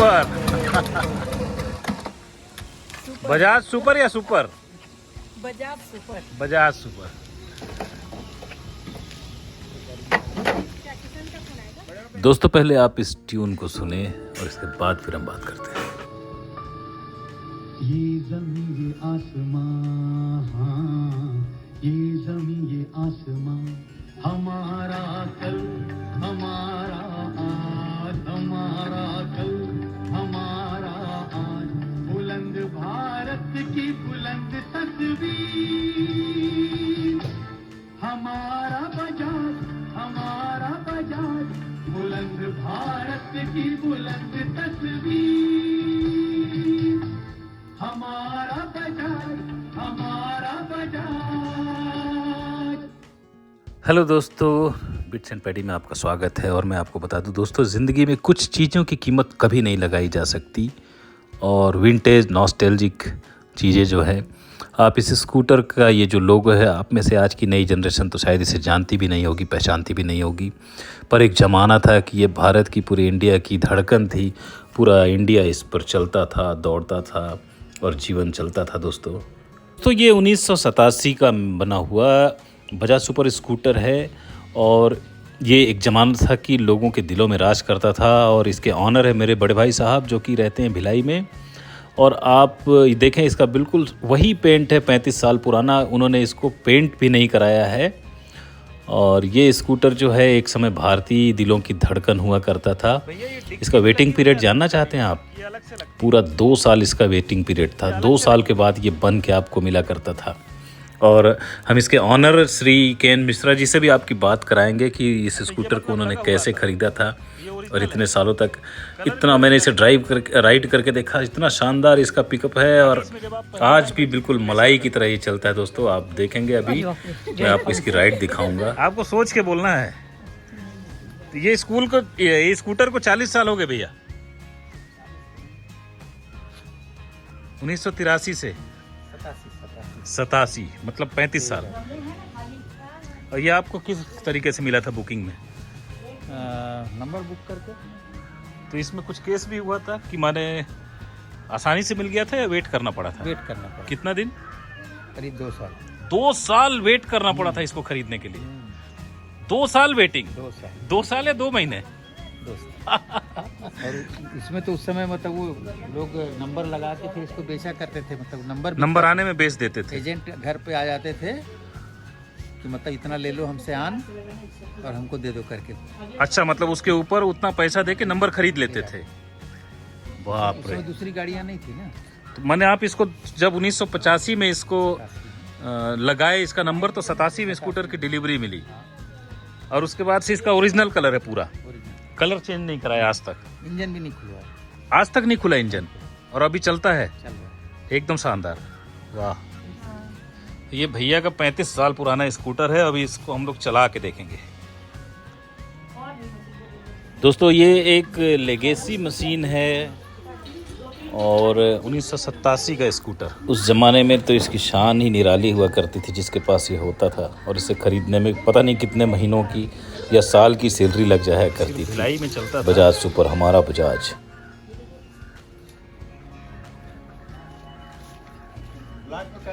Super. Bajaj super या super? Bajaj super. Bajaj super. दोस्तों पहले आप इस ट्यून को सुने और इसके बाद फिर हम बात करते हैं। ये ज़मीं ये आसमां, हाँ, ये ज़मीं ये आसमां, हमारा कल हमारा आज, हमारा कल हमारा आज, बुलंद भारत की बुलंद तस्वीर, हमारा बजाज, बुलंद भारत की बुलंद तस्वीर, हमारा बजाज, हमारा बजाज। हेलो दोस्तों, बिट्स एंड पैडी में आपका स्वागत है। और मैं आपको बता दूं दोस्तों, ज़िंदगी में कुछ चीज़ों की कीमत कभी नहीं लगाई जा सकती। और विंटेज नॉस्टैल्जिक चीज़ें जो है, आप इस स्कूटर का ये जो लोगो है, आप में से आज की नई जनरेशन तो शायद इसे जानती भी नहीं होगी, पहचानती भी नहीं होगी। पर एक ज़माना था कि ये भारत की, पूरी इंडिया की धड़कन थी। पूरा इंडिया इस पर चलता था, दौड़ता था और जीवन चलता था दोस्तों। तो ये 1987 का बना हुआ बजाज सुपर स्कूटर है। और ये एक ज़माना था कि लोगों के दिलों में राज करता था। और इसके ऑनर है मेरे बड़े भाई साहब, जो कि रहते हैं भिलाई में। और आप देखें, इसका बिल्कुल वही पेंट है, 35 साल पुराना। उन्होंने इसको पेंट भी नहीं कराया है। और ये स्कूटर जो है, एक समय भारतीय दिलों की धड़कन हुआ करता था। इसका वेटिंग पीरियड जानना चाहते हैं आप? पूरा 2 साल इसका वेटिंग पीरियड था। 2 साल के बाद ये बन के आपको मिला करता था। और हम इसके ऑनर श्री के मिश्रा जी से भी आपकी बात कराएंगे कि इस स्कूटर को उन्होंने कैसे ख़रीदा था और इतने सालों तक इतना मैंने इसे राइड करके देखा। इतना शानदार इसका पिकअप है और आज भी बिल्कुल मलाई की तरह ही चलता है दोस्तों। आप देखेंगे, अभी मैं आपको इसकी राइड दिखाऊंगा। आपको सोच के बोलना है। ये स्कूटर को 40 साल हो गए भैया, 1983 से 87, मतलब 35 साल। और ये आपको किस तरीके से मिला था? बुकिंग में नंबर बुक करके। तो इसमें कुछ केस भी हुआ था कि माने आसानी से मिल गया था या वेट करना पड़ा था? वेट करना पड़ा। कितना दिन? करीब 2 साल। 2 साल वेट करना पड़ा था इसको खरीदने के लिए। 2 साल वेटिंग। 2 साल या 2 महीने? 2 साल। और इसमें तो उस समय मतलब वो लोग नंबर लगा के फिर इसको बेचा करते थे। मतलब नंबर आने में बेच देते थे। एजेंट घर पे आ जाते थे कि मतलब इतना ले लो हमसे आन और हमको दे दो करके। अच्छा, मतलब उसके ऊपर उतना पैसा दे के नंबर खरीद लेते थे। बाप रे। दूसरी गाड़ियाँ नहीं थी ना। तो मैंने आप इसको जब 1985 में इसको लगाए इसका नंबर, तो 87 में स्कूटर की डिलीवरी मिली। और उसके बाद से इसका ओरिजिनल कलर है पूरा। कलर चेंज नहीं कराया आज तक। इंजन भी नहीं खुला, आज तक नहीं खुला इंजन। और अभी चलता है, चल रहा। एकदम शानदार। वाह। ये भैया का 35 साल पुराना स्कूटर है। अभी इसको हम लोग चला के देखेंगे दोस्तों। ये एक लेगेसी मशीन है और 1987 का स्कूटर। उस ज़माने में तो इसकी शान ही निराली हुआ करती थी जिसके पास ये होता था। और इसे खरीदने में पता नहीं कितने महीनों की या साल की सैलरी लग जाया करती थी। भिलाई में चलता था। बजाज सुपर, हमारा बजाज।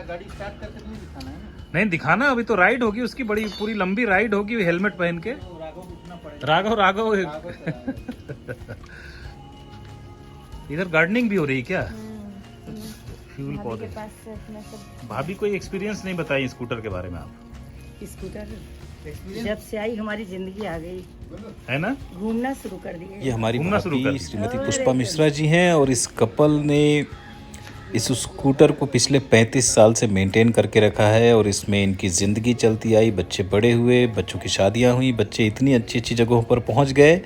गाड़ी स्टार्ट करके नहीं दिखाना है ना? नहीं दिखाना, अभी तो राइड होगी उसकी, बड़ी पूरी लंबी राइड होगी हेलमेट पहन के। राघव इधर गार्डनिंग भी हो रही है क्या? फ्यूल पौधे। भाभी कोई एक्सपीरियंस नहीं बताई स्कूटर के बारे में आप? स्कूटर जब से आई हमारी जिंदगी आ गई है ना, घूमना शुरू कर दिए। ये हमारी भाभी श्रीमती पुष्पा मिश्रा जी हैं। और इस कपल ने इस स्कूटर को पिछले 35 साल से मेंटेन करके रखा है। और इसमें इनकी ज़िंदगी चलती आई, बच्चे बड़े हुए, बच्चों की शादियां हुई, बच्चे इतनी अच्छी अच्छी जगहों पर पहुंच गए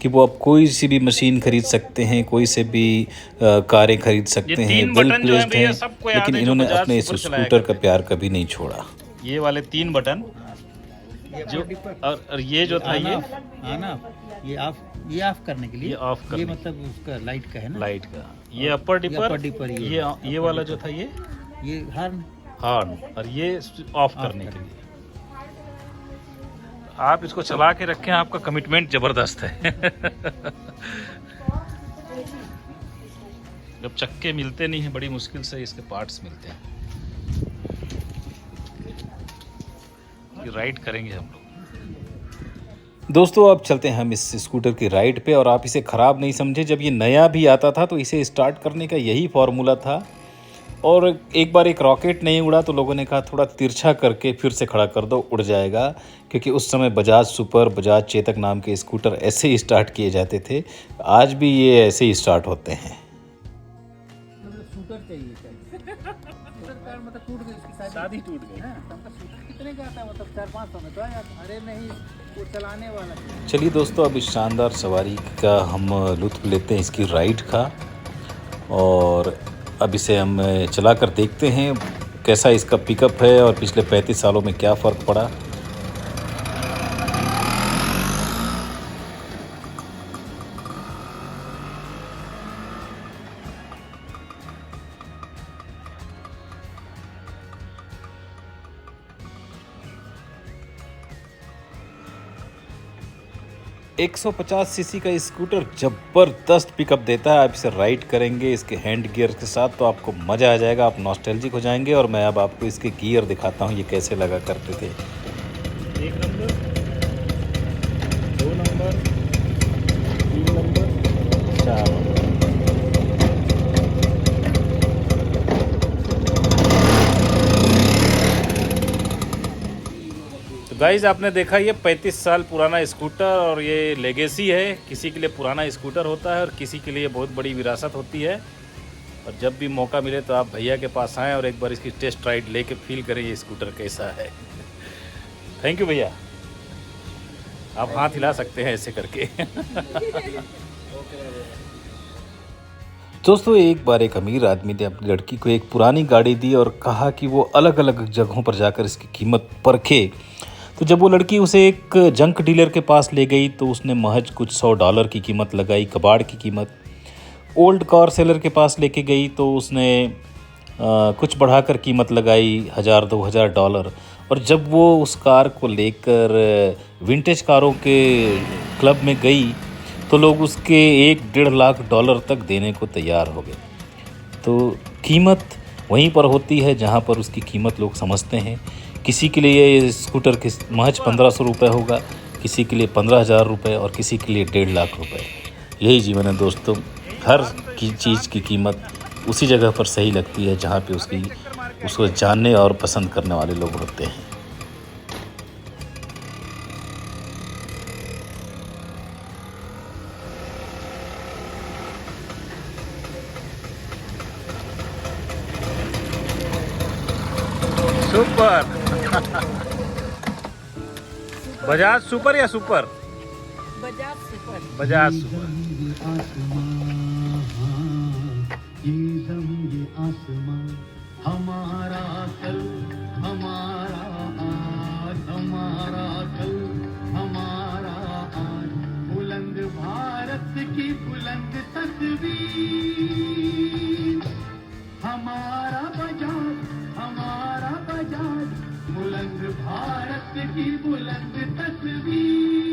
कि वो अब कोई सी भी मशीन खरीद सकते हैं, कोई से भी कारें खरीद सकते हैं, वेल प्लेस्ड हैं। लेकिन इन्होंने अपने इस स्कूटर का प्यार कभी नहीं छोड़ा। ये वाले 3 बटन जो, और ये जो था ये ऑफ करने के लिए, ये ऑफ करने, ये मतलब उसका लाइट का है ना, लाइट का। ये अपर डिपर, ये वाला जो था ये हॉर्न, और ये ऑफ करने के लिए। आप इसको चला के रखें, आपका कमिटमेंट जबरदस्त है। जब चक्के मिलते नहीं हैं, बड़ी मुश्किल से इसके पार्ट्स मिलते हैं। ये राइड करेंगे हम लोग। दोस्तों अब चलते हैं हम इस स्कूटर की राइड पे। और आप इसे ख़राब नहीं समझे, जब ये नया भी आता था तो इसे स्टार्ट करने का यही फार्मूला था। और एक बार एक रॉकेट नहीं उड़ा तो लोगों ने कहा थोड़ा तिरछा करके फिर से खड़ा कर दो, उड़ जाएगा। क्योंकि उस समय बजाज सुपर, बजाज चेतक नाम के स्कूटर ऐसे ही स्टार्ट किए जाते थे। आज भी ये ऐसे ही स्टार्ट होते हैं। मतलब शूटर चाहिए शूटर कार मतलब टूट गई, उसकी शादी टूट गई। शूटर कितने का आता है, मतलब 400-500 में तो आ जाता। अरे नहीं, वो चलाने वाला। चलिए दोस्तों, अब इस शानदार सवारी का हम लुत्फ़ लेते हैं, इसकी राइड का। और अब इसे हम चला कर देखते हैं कैसा इसका पिकअप है और पिछले 35 सालों में क्या फ़र्क पड़ा। एक 150 सीसी का स्कूटर ज़बरदस्त पिकअप देता है। आप इसे राइड करेंगे इसके हैंड गियर के साथ तो आपको मज़ा आ जाएगा, आप नॉस्टैल्जिक हो जाएंगे। और मैं अब आपको इसके गियर दिखाता हूँ ये कैसे लगा करते थे। 1 number, 2 number, 3 number, 4 number. Guys आपने देखा ये 35 साल पुराना स्कूटर और ये लेगेसी है। किसी के लिए पुराना स्कूटर होता है और किसी के लिए बहुत बड़ी विरासत होती है। और जब भी मौका मिले तो आप भैया के पास आएँ और एक बार इसकी टेस्ट राइड लेके फील करें ये स्कूटर कैसा है। थैंक यू भैया, आप हाथ हिला सकते हैं ऐसे करके। दोस्तों एक बार एक अमीर आदमी ने अपनी लड़की को एक पुरानी गाड़ी दी और कहा कि वो अलग अलग जगहों पर जाकर इसकी कीमत परखे। तो जब वो लड़की उसे एक जंक डीलर के पास ले गई तो उसने महज कुछ $100 की कीमत लगाई, कबाड़ की कीमत। ओल्ड कार सेलर के पास लेके गई तो उसने कुछ बढ़ाकर कीमत लगाई, $1000-2000। और जब वो उस कार को लेकर विंटेज कारों के क्लब में गई तो लोग उसके $1-1.5 लाख तक देने को तैयार हो गए। तो कीमत वहीं पर होती है जहाँ पर उसकी कीमत लोग समझते हैं। किसी के लिए ये स्कूटर के महज 1500 रुपये होगा, किसी के लिए 15,000 रुपये और किसी के लिए 1.5 लाख रुपये। यही जीवन है दोस्तों, हर चीज़ की कीमत उसी जगह पर सही लगती है जहाँ पे उसको जानने और पसंद करने वाले लोग होते हैं। सुपर बजाज सुपर या super? Bajaj super. Bajaj super. ये आसमां हमारा कल, हमारा आज, हमारा कल, हमारा आज। बुलंद भारत की बुलंद तस्वीर, हमारा बजाज, हमारा बजाज। बुलंद भारत की बुलंद तस्वीर।